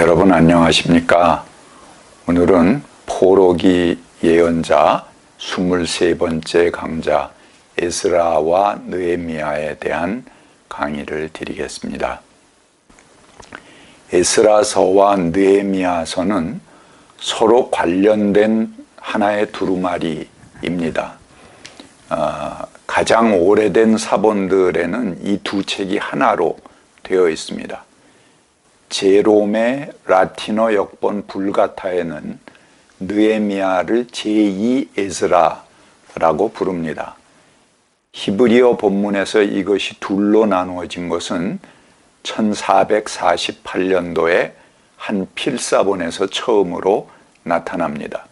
여러분 안녕하십니까? 오늘은 포로기 예언자 23번째 강좌 에스라와 느헤미야에 대한 강의를 드리겠습니다. 에스라서와 느헤미야서는 서로 관련된 하나의 두루마리입니다. 가장 오래된 사본들에는 이 두 책이 하나로 되어 있습니다. 제롬의 라틴어 역본 불가타에는 느헤미야를 제2 에스라라고 부릅니다. 히브리어 본문에서 이것이 둘로 나누어진 것은 1448년도에 한 필사본에서 처음으로 나타납니다.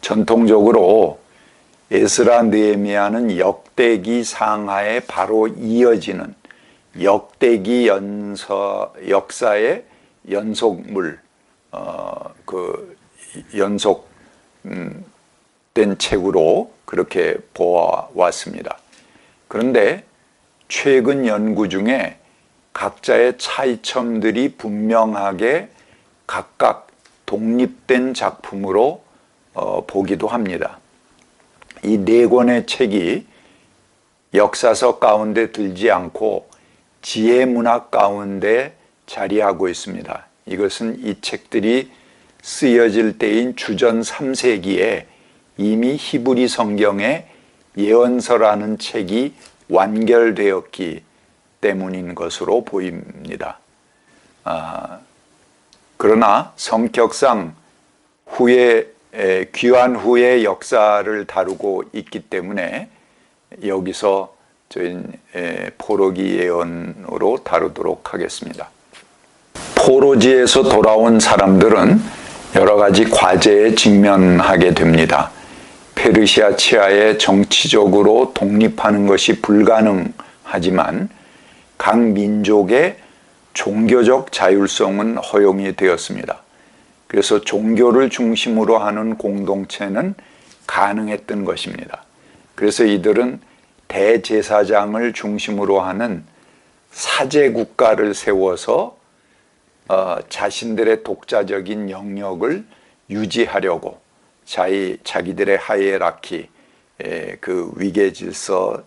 전통적으로 에스라 느헤미야는 역대기 상하에 바로 이어지는 역대기 역사의 연속물, 연속된 책으로 그렇게 보아왔습니다. 그런데 최근 연구 중에 각자의 차이점들이 분명하게 각각 독립된 작품으로 보기도 합니다. 이 네 권의 책이 역사서 가운데 들지 않고 지혜문학 가운데 자리하고 있습니다. 이것은 이 책들이 쓰여질 때인 주전 3세기에 이미 히브리 성경에 예언서라는 책이 완결되었기 때문인 것으로 보입니다. 그러나 성격상 귀환 후의 역사를 다루고 있기 때문에 여기서 저희 포로기 예언으로 다루도록 하겠습니다. 포로지에서 돌아온 사람들은 여러 가지 과제에 직면하게 됩니다. 페르시아 치하에 정치적으로 독립하는 것이 불가능하지만 각 민족의 종교적 자율성은 허용이 되었습니다. 그래서 종교를 중심으로 하는 공동체는 가능했던 것입니다. 그래서 이들은 대제사장을 중심으로 하는 사제국가를 세워서 자신들의 독자적인 영역을 유지하려고 자기들의 하이에라키, 그 위계질서,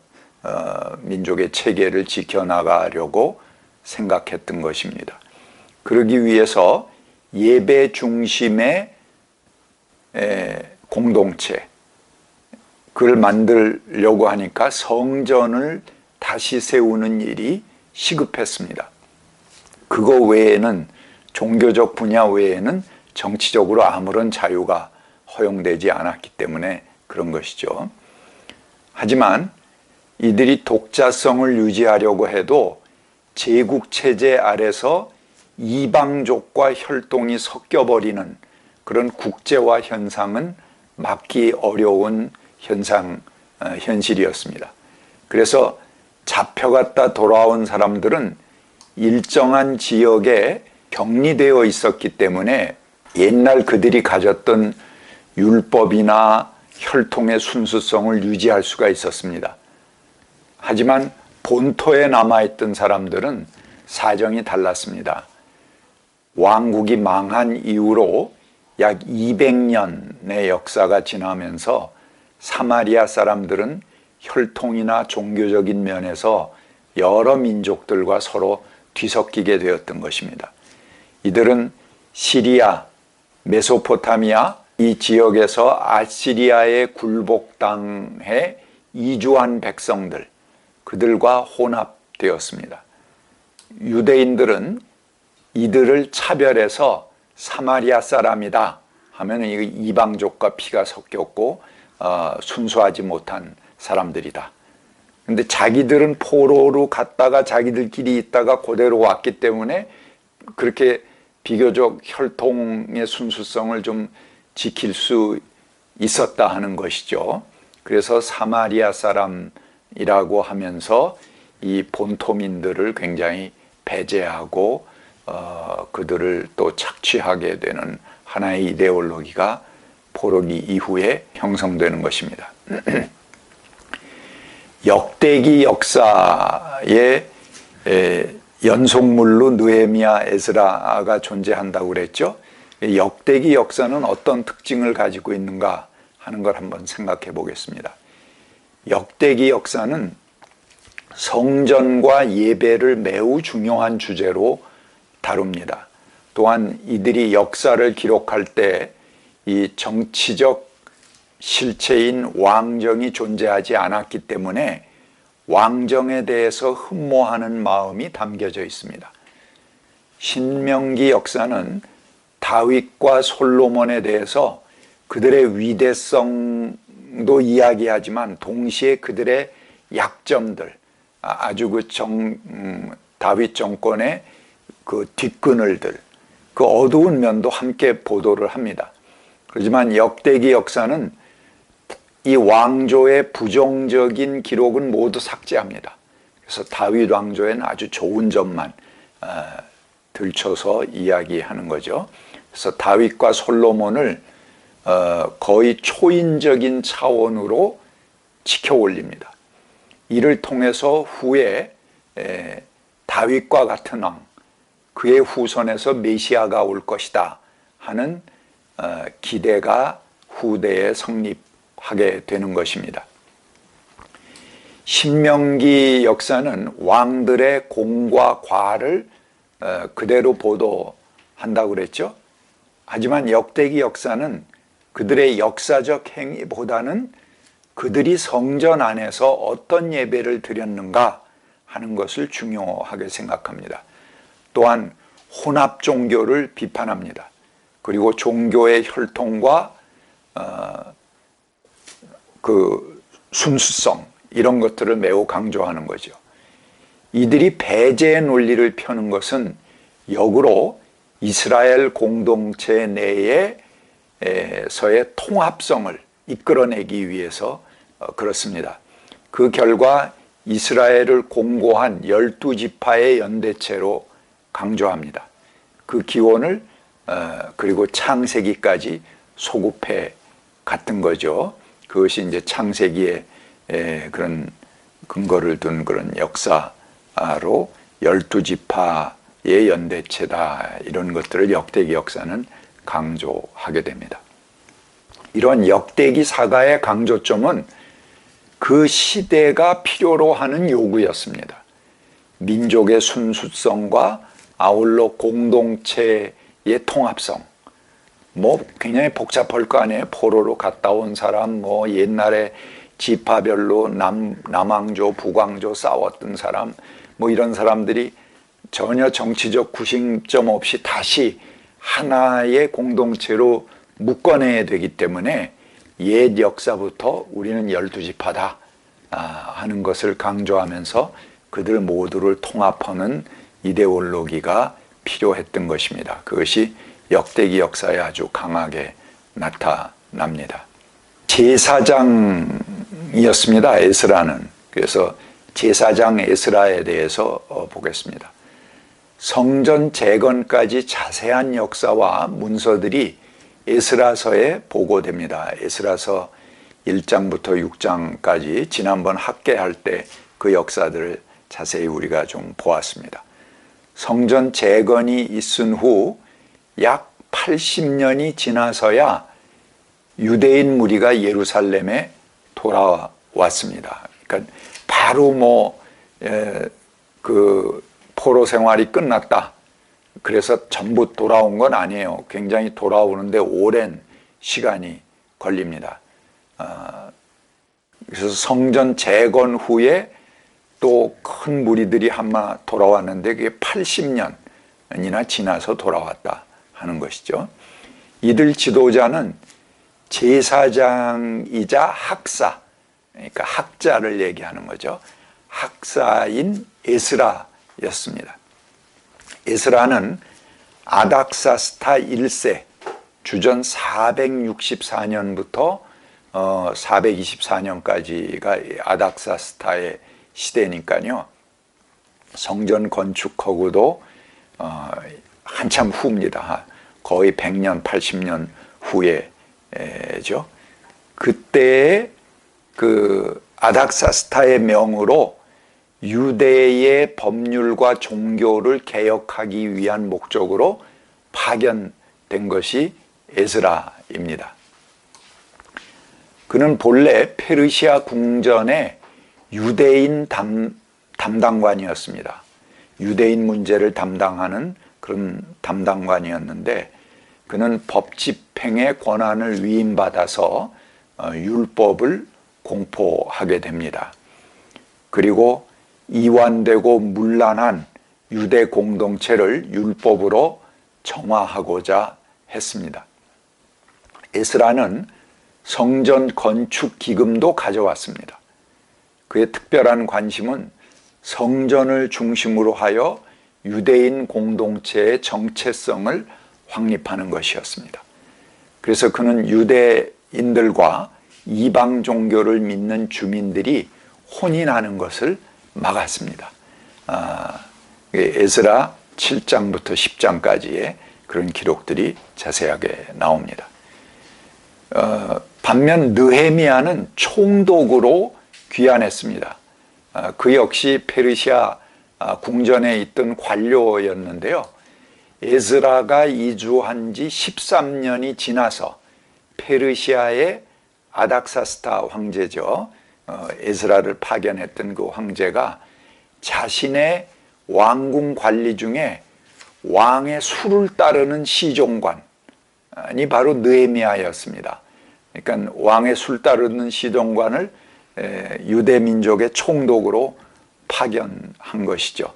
민족의 체계를 지켜나가려고 생각했던 것입니다. 그러기 위해서 예배 중심의 공동체, 그걸 만들려고 하니까 성전을 다시 세우는 일이 시급했습니다. 그거 외에는, 종교적 분야 외에는 정치적으로 아무런 자유가 허용되지 않았기 때문에 그런 것이죠. 하지만 이들이 독자성을 유지하려고 해도 제국체제 아래서 이방족과 혈통이 섞여버리는 그런 국제화 현상은 막기 어려운 현실이었습니다. 그래서 잡혀갔다 돌아온 사람들은 일정한 지역에 격리되어 있었기 때문에 옛날 그들이 가졌던 율법이나 혈통의 순수성을 유지할 수가 있었습니다. 하지만 본토에 남아있던 사람들은 사정이 달랐습니다. 왕국이 망한 이후로 약 200년의 역사가 지나면서 사마리아 사람들은 혈통이나 종교적인 면에서 여러 민족들과 서로 뒤섞이게 되었던 것입니다. 이들은 시리아, 메소포타미아 이 지역에서 아시리아의 굴복당해 이주한 백성들, 그들과 혼합되었습니다. 유대인들은 이들을 차별해서 사마리아 사람이다 하면 이방족과 피가 섞였고 순수하지 못한 사람들이다. 근데 자기들은 포로로 갔다가 자기들끼리 있다가 그대로 왔기 때문에 그렇게 비교적 혈통의 순수성을 좀 지킬 수 있었다 하는 것이죠. 그래서 사마리아 사람이라고 하면서 이 본토민들을 굉장히 배제하고 그들을 또 착취하게 되는 하나의 이데올로기가 포로기 이후에 형성되는 것입니다. 역대기 역사에 연속물로 느헤미야, 에스라가 존재한다고 그랬죠. 역대기 역사는 어떤 특징을 가지고 있는가 하는 걸 한번 생각해 보겠습니다. 역대기 역사는 성전과 예배를 매우 중요한 주제로 다룹니다. 또한 이들이 역사를 기록할 때 이 정치적 실체인 왕정이 존재하지 않았기 때문에 왕정에 대해서 흠모하는 마음이 담겨져 있습니다. 신명기 역사는 다윗과 솔로몬에 대해서 그들의 위대성도 이야기하지만 동시에 그들의 약점들, 아주 다윗 정권의 그 뒷그늘들, 그 어두운 면도 함께 보도를 합니다. 그렇지만 역대기 역사는 이 왕조의 부정적인 기록은 모두 삭제합니다. 그래서 다윗 왕조에는 아주 좋은 점만 들춰서 이야기하는 거죠. 그래서 다윗과 솔로몬을 거의 초인적인 차원으로 지켜 올립니다. 이를 통해서 후에 다윗과 같은 왕, 그의 후손에서 메시아가 올 것이다 하는 기대가 후대에 성립하게 되는 것입니다. 신명기 역사는 왕들의 공과 과를 그대로 보도한다고 그랬죠. 하지만 역대기 역사는 그들의 역사적 행위보다는 그들이 성전 안에서 어떤 예배를 드렸는가 하는 것을 중요하게 생각합니다. 또한 혼합 종교를 비판합니다. 그리고 종교의 혈통과 그 순수성, 이런 것들을 매우 강조하는 거죠. 이들이 배제의 논리를 펴는 것은 역으로 이스라엘 공동체 내에서의 통합성을 이끌어내기 위해서 그렇습니다. 그 결과 이스라엘을 공고한 12지파의 연대체로 강조합니다. 그 기원을 그리고 창세기까지 소급해 갔던 거죠. 그것이 이제 창세기의 그런 근거를 둔 그런 역사로 12지파의 연대체다, 이런 것들을 역대기 역사는 강조하게 됩니다. 이런 역대기 사가의 강조점은 그 시대가 필요로 하는 요구였습니다. 민족의 순수성과 아울러 공동체의 통합성, 굉장히 복잡할 거 아니에요. 포로로 갔다 온 사람, 옛날에 지파별로 남왕조, 북왕조 싸웠던 사람, 이런 사람들이 전혀 정치적 구심점 없이 다시 하나의 공동체로 묶어내야 되기 때문에 옛 역사부터 우리는 12지파다 하는 것을 강조하면서 그들 모두를 통합하는 이데올로기가 필요했던 것입니다. 그것이 역대기 역사에 아주 강하게 나타납니다. 제사장이었습니다, 에스라는. 그래서 제사장 에스라에 대해서 보겠습니다. 성전 재건까지 자세한 역사와 문서들이 에스라서에 보고됩니다. 에스라서 1장부터 6장까지 지난번 학개할 때 그 역사들을 자세히 우리가 좀 보았습니다. 성전 재건이 있은 후 약 80년이 지나서야 유대인 무리가 예루살렘에 돌아왔습니다. 그러니까 바로 그 포로 생활이 끝났다, 그래서 전부 돌아온 건 아니에요. 굉장히 돌아오는데 오랜 시간이 걸립니다. 그래서 성전 재건 후에 또 큰 무리들이 한마 돌아왔는데 그게 80년이나 지나서 돌아왔다 하는 것이죠. 이들 지도자는 제사장이자 학사, 그러니까 학자를 얘기하는 거죠. 학사인 에스라였습니다. 에스라는 아닥사스타 1세, 주전 464년부터 424년까지가 아닥사스타의 시대니까요. 성전 건축하고도 한참 후입니다. 거의 100년, 80년 후에죠. 그때 그 아닥사스타의 명으로 유대의 법률과 종교를 개혁하기 위한 목적으로 파견된 것이 에스라입니다. 그는 본래 페르시아 궁전의 유대인 담당관이었습니다. 유대인 문제를 담당하는 그런 담당관이었는데 그는 법 집행의 권한을 위임받아서 율법을 공포하게 됩니다. 그리고 이완되고 문란한 유대 공동체를 율법으로 정화하고자 했습니다. 에스라는 성전 건축 기금도 가져왔습니다. 그의 특별한 관심은 성전을 중심으로 하여 유대인 공동체의 정체성을 확립하는 것이었습니다. 그래서 그는 유대인들과 이방 종교를 믿는 주민들이 혼인하는 것을 막았습니다. 에스라 7장부터 10장까지의 그런 기록들이 자세하게 나옵니다. 반면 느헤미야는 총독으로 귀환했습니다. 그 역시 페르시아 궁전에 있던 관료였는데요. 에스라가 이주한 지 13년이 지나서 페르시아의 아닥사스다 황제죠. 에스라를 파견했던 그 황제가 자신의 왕궁 관리 중에 왕의 수를 따르는 시종관이 바로 느헤미야였습니다. 그러니까 왕의 술 따르는 시종관을 유대 민족의 총독으로 파견한 것이죠.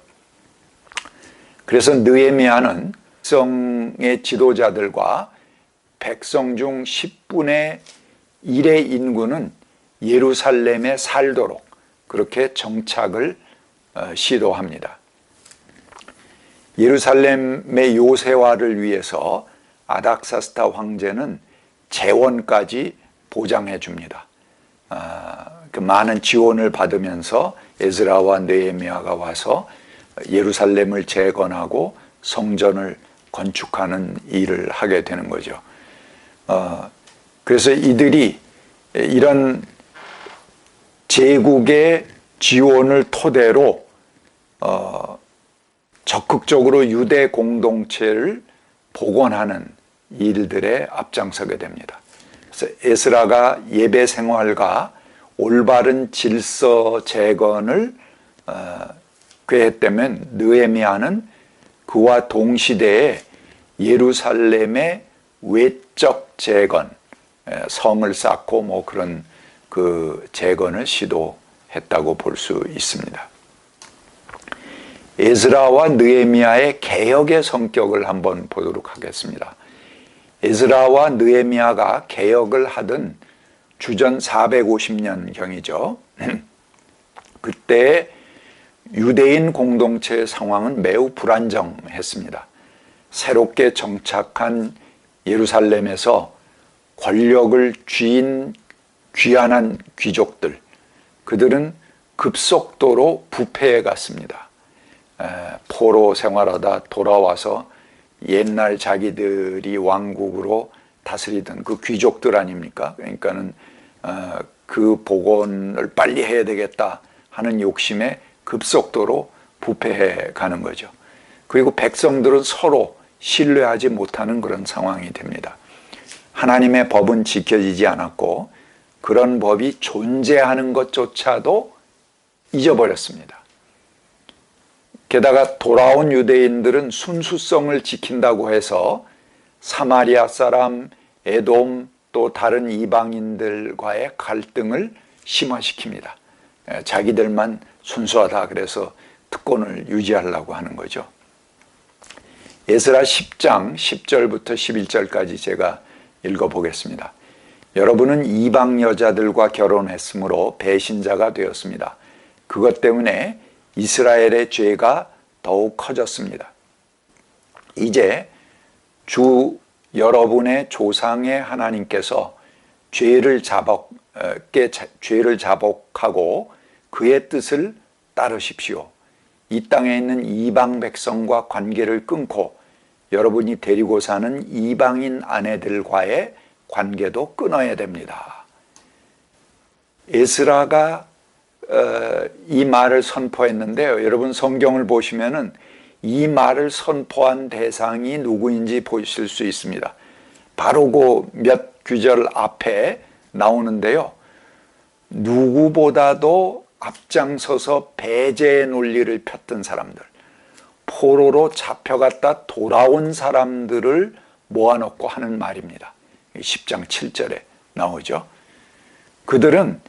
그래서 느헤미야는 백성의 지도자들과 백성 중 10분의 1의 인구는 예루살렘에 살도록 그렇게 정착을 시도합니다. 예루살렘의 요새화를 위해서 아닥사스다 황제는 재원까지 보장해 줍니다. 그 많은 지원을 받으면서 에스라와 느헤미야가 와서 예루살렘을 재건하고 성전을 건축하는 일을 하게 되는 거죠. 그래서 이들이 이런 제국의 지원을 토대로 적극적으로 유대 공동체를 복원하는 일들에 앞장서게 됩니다. 그래서 에스라가 예배 생활과 올바른 질서 재건을 계획했다면 느헤미야는 그와 동시대에 예루살렘의 외적 재건, 성을 쌓고 뭐 그런 그 재건을 시도했다고 볼 수 있습니다. 에스라와 느헤미야의 개혁의 성격을 한번 보도록 하겠습니다. 에스라와 느헤미야가 개혁을 하던 주전 450년경이죠. 그때 유대인 공동체의 상황은 매우 불안정했습니다. 새롭게 정착한 예루살렘에서 권력을 쥐인 귀환한 귀족들, 그들은 급속도로 부패해 갔습니다. 포로 생활하다 돌아와서 옛날 자기들이 왕국으로 다스리던 그 귀족들 아닙니까? 그러니까는 그 복원을 빨리 해야 되겠다 하는 욕심에 급속도로 부패해 가는 거죠. 그리고 백성들은 서로 신뢰하지 못하는 그런 상황이 됩니다. 하나님의 법은 지켜지지 않았고 그런 법이 존재하는 것조차도 잊어버렸습니다. 게다가 돌아온 유대인들은 순수성을 지킨다고 해서 사마리아 사람, 에돔 또 다른 이방인들과의 갈등을 심화시킵니다. 자기들만 순수하다 그래서 특권을 유지하려고 하는 거죠. 에스라 10장 10절부터 11절까지 제가 읽어보겠습니다. 여러분은 이방 여자들과 결혼했으므로 배신자가 되었습니다. 그것 때문에 이스라엘의 죄가 더욱 커졌습니다. 이제 주 여러분의 조상의 하나님께서 죄를 자복하고 그의 뜻을 따르십시오. 이 땅에 있는 이방 백성과 관계를 끊고 여러분이 데리고 사는 이방인 아내들과의 관계도 끊어야 됩니다. 에스라가 이 말을 선포했는데요. 여러분 성경을 보시면은 이 말을 선포한 대상이 누구인지 보실 수 있습니다. 바로 그 몇 구절 앞에 나오는데요. 누구보다도 앞장서서 배제의 논리를 폈던 사람들, 포로로 잡혀갔다 돌아온 사람들을 모아놓고 하는 말입니다. 10장 7절에 나오죠. 그들은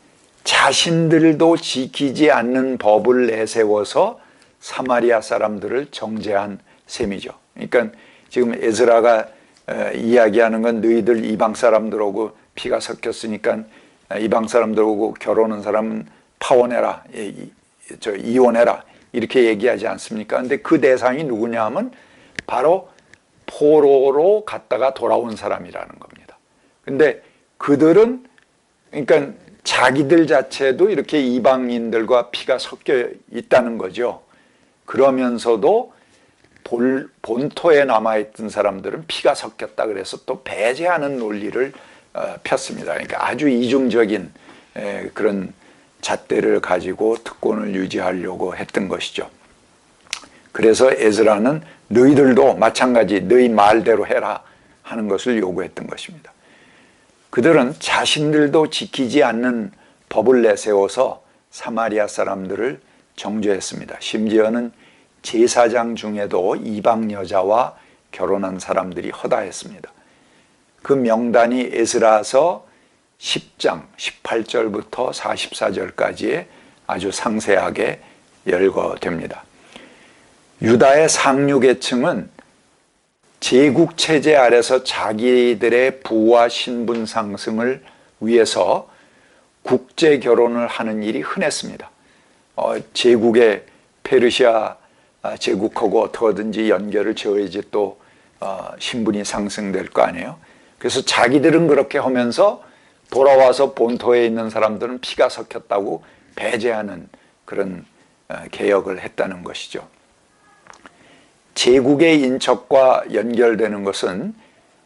자신들도 지키지 않는 법을 내세워서 사마리아 사람들을 정죄한 셈이죠. 그러니까 지금 에스라가 이야기하는 건 너희들 이방 사람들하고 피가 섞였으니까 이방 사람들하고 결혼한 사람은 파혼해라, 이혼해라 이렇게 얘기하지 않습니까? 근데 그 대상이 누구냐 하면 바로 포로로 갔다가 돌아온 사람이라는 겁니다. 근데 그들은 그러니까 자기들 자체도 이렇게 이방인들과 피가 섞여 있다는 거죠. 그러면서도 본토에 남아있던 사람들은 피가 섞였다 그래서 또 배제하는 논리를 폈습니다. 그러니까 아주 이중적인 그런 잣대를 가지고 특권을 유지하려고 했던 것이죠. 그래서 에스라는 너희들도 마찬가지 너희 말대로 해라 하는 것을 요구했던 것입니다. 그들은 자신들도 지키지 않는 법을 내세워서 사마리아 사람들을 정죄했습니다. 심지어는 제사장 중에도 이방 여자와 결혼한 사람들이 허다했습니다. 그 명단이 에스라서 10장 18절부터 44절까지에 아주 상세하게 열거됩니다. 유다의 상류계층은 제국체제 아래서 자기들의 부와 신분 상승을 위해서 국제 결혼을 하는 일이 흔했습니다. 제국의 페르시아 제국하고 어떻게든지 연결을 지어야지 또 신분이 상승될 거 아니에요. 그래서 자기들은 그렇게 하면서 돌아와서 본토에 있는 사람들은 피가 섞였다고 배제하는 그런 개혁을 했다는 것이죠. 제국의 인척과 연결되는 것은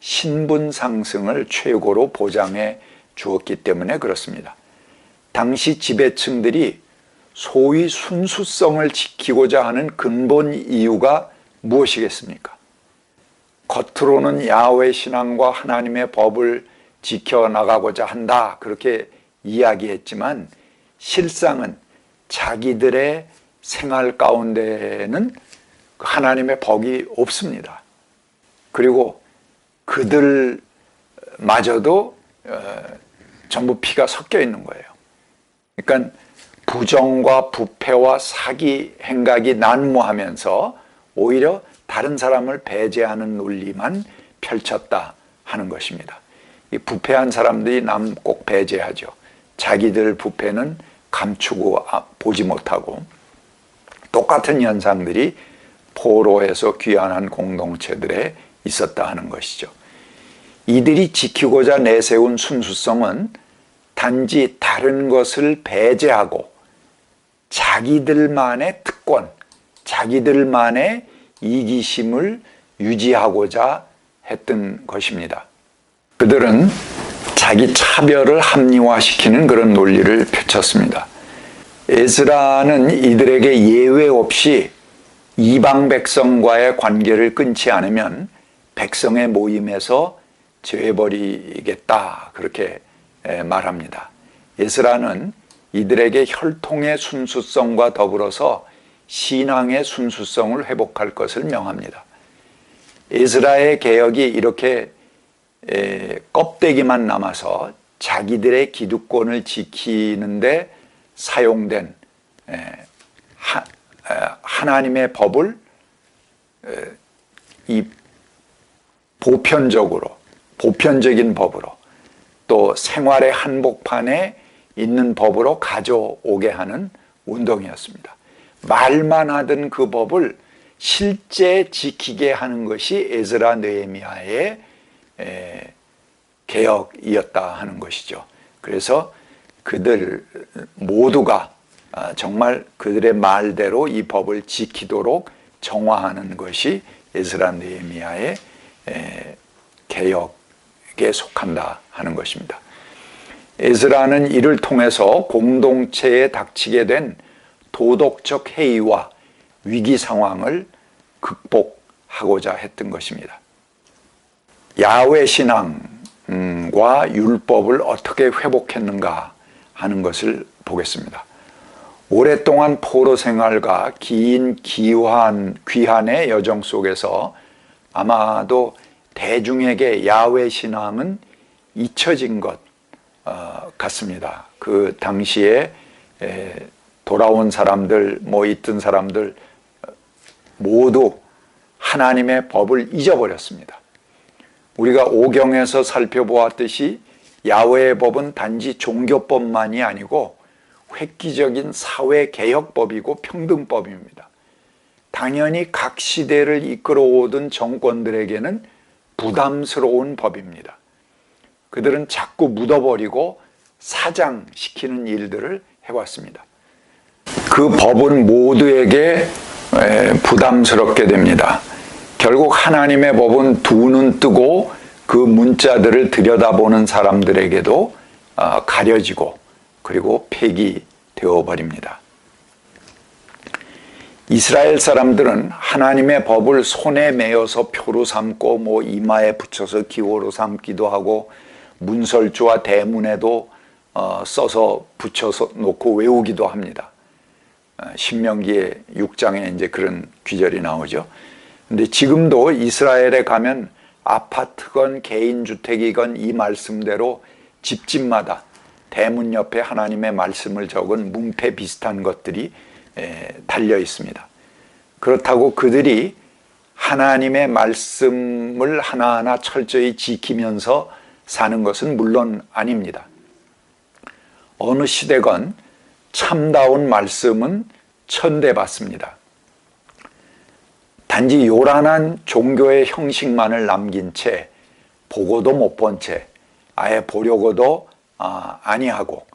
신분 상승을 최고로 보장해 주었기 때문에 그렇습니다. 당시 지배층들이 소위 순수성을 지키고자 하는 근본 이유가 무엇이겠습니까? 겉으로는 야훼 신앙과 하나님의 법을 지켜나가고자 한다 그렇게 이야기했지만 실상은 자기들의 생활 가운데는 하나님의 법이 없습니다. 그리고 그들마저도 전부 피가 섞여 있는 거예요. 그러니까 부정과 부패와 사기 행각이 난무하면서 오히려 다른 사람을 배제하는 논리만 펼쳤다 하는 것입니다. 이 부패한 사람들이 남 꼭 배제하죠. 자기들 부패는 감추고 보지 못하고 똑같은 현상들이 포로에서 귀환한 공동체들에 있었다 하는 것이죠. 이들이 지키고자 내세운 순수성은 단지 다른 것을 배제하고 자기들만의 특권, 자기들만의 이기심을 유지하고자 했던 것입니다. 그들은 자기 차별을 합리화시키는 그런 논리를 펼쳤습니다. 에스라는 이들에게 예외 없이 이방 백성과의 관계를 끊지 않으면 백성의 모임에서 제해버리겠다 그렇게 말합니다. 에스라는 이들에게 혈통의 순수성과 더불어서 신앙의 순수성을 회복할 것을 명합니다. 에스라의 개혁이 이렇게 껍데기만 남아서 자기들의 기득권을 지키는데 사용된 하나님의 법을 이 보편적인 법으로 또 생활의 한복판에 있는 법으로 가져오게 하는 운동이었습니다. 말만 하던 그 법을 실제 지키게 하는 것이 에스라 느헤미야의 개혁이었다 하는 것이죠. 그래서 그들 모두가 정말 그들의 말대로 이 법을 지키도록 정화하는 것이 에스라 느헤미야의 개혁에 속한다 하는 것입니다. 에스라는 이를 통해서 공동체에 닥치게 된 도덕적 해이와 위기 상황을 극복하고자 했던 것입니다. 야훼 신앙과 율법을 어떻게 회복했는가 하는 것을 보겠습니다. 오랫동안 포로 생활과 긴 귀환의 여정 속에서 아마도 대중에게 야훼 신앙은 잊혀진 것 같습니다. 그 당시에 돌아온 사람들, 있던 사람들 모두 하나님의 법을 잊어버렸습니다. 우리가 오경에서 살펴보았듯이 야훼의 법은 단지 종교법만이 아니고 획기적인 사회개혁법이고 평등법입니다. 당연히 각 시대를 이끌어오던 정권들에게는 부담스러운 법입니다. 그들은 자꾸 묻어버리고 사장시키는 일들을 해왔습니다. 그 법은 모두에게 부담스럽게 됩니다. 결국 하나님의 법은 두 눈 뜨고 그 문자들을 들여다보는 사람들에게도 가려지고 그리고 폐기되어 버립니다. 이스라엘 사람들은 하나님의 법을 손에 메어서 표로 삼고 이마에 붙여서 기호로 삼기도 하고 문설주와 대문에도 써서 붙여서 놓고 외우기도 합니다. 신명기의 6장에 이제 그런 귀절이 나오죠. 근데 지금도 이스라엘에 가면 아파트건 개인주택이건 이 말씀대로 집집마다 대문 옆에 하나님의 말씀을 적은 문패 비슷한 것들이 달려 있습니다. 그렇다고 그들이 하나님의 말씀을 하나하나 철저히 지키면서 사는 것은 물론 아닙니다. 어느 시대건 참다운 말씀은 천대받습니다. 단지 요란한 종교의 형식만을 남긴 채 보고도 못 본 채 아예 보려고도 아니하고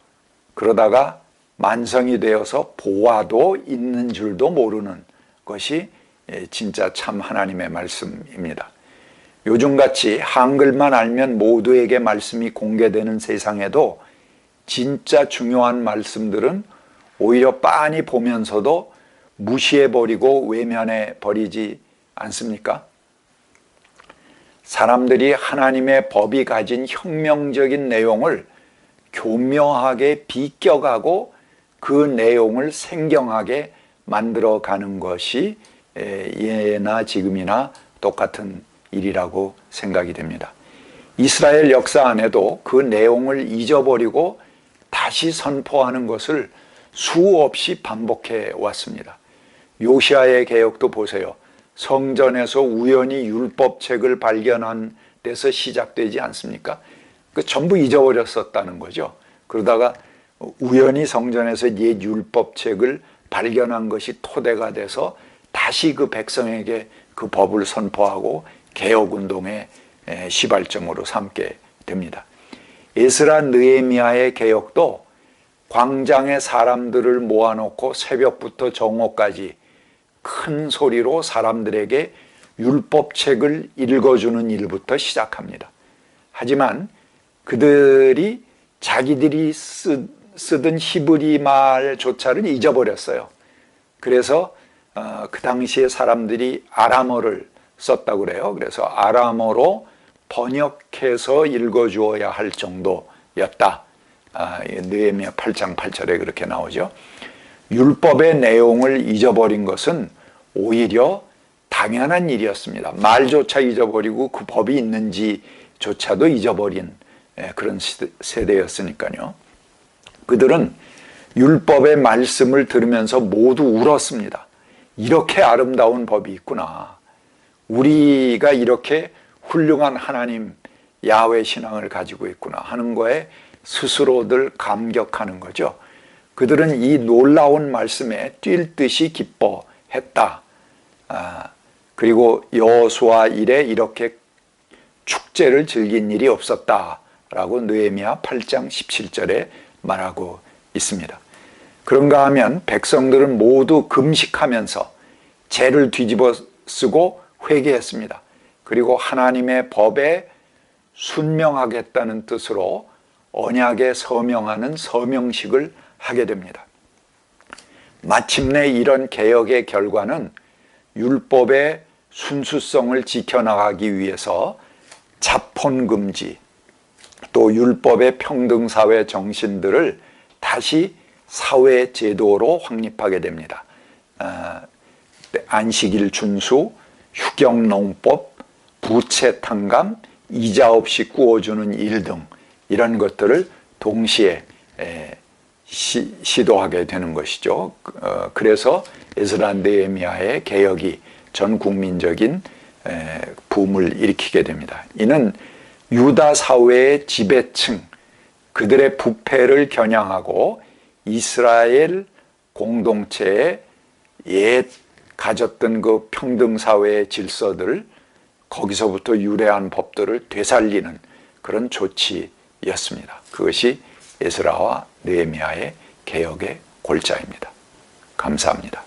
그러다가 만성이 되어서 보아도 있는 줄도 모르는 것이 진짜 참 하나님의 말씀입니다. 요즘같이 한글만 알면 모두에게 말씀이 공개되는 세상에도 진짜 중요한 말씀들은 오히려 빤히 보면서도 무시해버리고 외면해버리지 않습니까? 사람들이 하나님의 법이 가진 혁명적인 내용을 교묘하게 비껴가고 그 내용을 생경하게 만들어가는 것이 예나 지금이나 똑같은 일이라고 생각이 됩니다. 이스라엘 역사 안에도 그 내용을 잊어버리고 다시 선포하는 것을 수없이 반복해 왔습니다. 요시아의 개혁도 보세요. 성전에서 우연히 율법책을 발견한 데서 시작되지 않습니까? 그 전부 잊어버렸었다는 거죠. 그러다가 우연히 성전에서 옛 율법책을 발견한 것이 토대가 돼서 다시 그 백성에게 그 법을 선포하고 개혁운동의 시발점으로 삼게 됩니다. 에스라 느헤미야의 개혁도 광장에 사람들을 모아놓고 새벽부터 정오까지 큰 소리로 사람들에게 율법책을 읽어주는 일부터 시작합니다. 하지만 그들이 자기들이 쓰던 히브리 말조차를 잊어버렸어요. 그래서 그 당시에 사람들이 아람어를 썼다고 그래요. 그래서 아람어로 번역해서 읽어주어야 할 정도였다. 느헤미야 8장 8절에 그렇게 나오죠. 율법의 내용을 잊어버린 것은 오히려 당연한 일이었습니다. 말조차 잊어버리고 그 법이 있는지조차도 잊어버린 그런 세대였으니까요. 그들은 율법의 말씀을 들으면서 모두 울었습니다. 이렇게 아름다운 법이 있구나. 우리가 이렇게 훌륭한 하나님 야훼 신앙을 가지고 있구나 하는 거에 스스로들 감격하는 거죠. 그들은 이 놀라운 말씀에 뛸 듯이 기뻐했다. 그리고 여호수아 이래 이렇게 축제를 즐긴 일이 없었다라고 느헤미야 8장 17절에 말하고 있습니다. 그런가 하면 백성들은 모두 금식하면서 죄를 뒤집어 쓰고 회개했습니다. 그리고 하나님의 법에 순명하겠다는 뜻으로 언약에 서명하는 서명식을 하게 됩니다. 마침내 이런 개혁의 결과는 율법의 순수성을 지켜나가기 위해서 자폰금지, 또 율법의 평등사회 정신들을 다시 사회 제도로 확립하게 됩니다. 안식일 준수, 휴경농법, 부채 탕감, 이자 없이 구워주는 일 등 이런 것들을 동시에 시도하게 되는 것이죠. 그래서 에스라 느헤미야의 개혁이 전 국민적인 붐을 일으키게 됩니다. 이는 유다 사회의 지배층, 그들의 부패를 겨냥하고 이스라엘 공동체에 옛 가졌던 그 평등사회의 질서들을 거기서부터 유래한 법들을 되살리는 그런 조치였습니다. 그것이 에스라와 느헤미야의 개혁의 골자입니다. 감사합니다.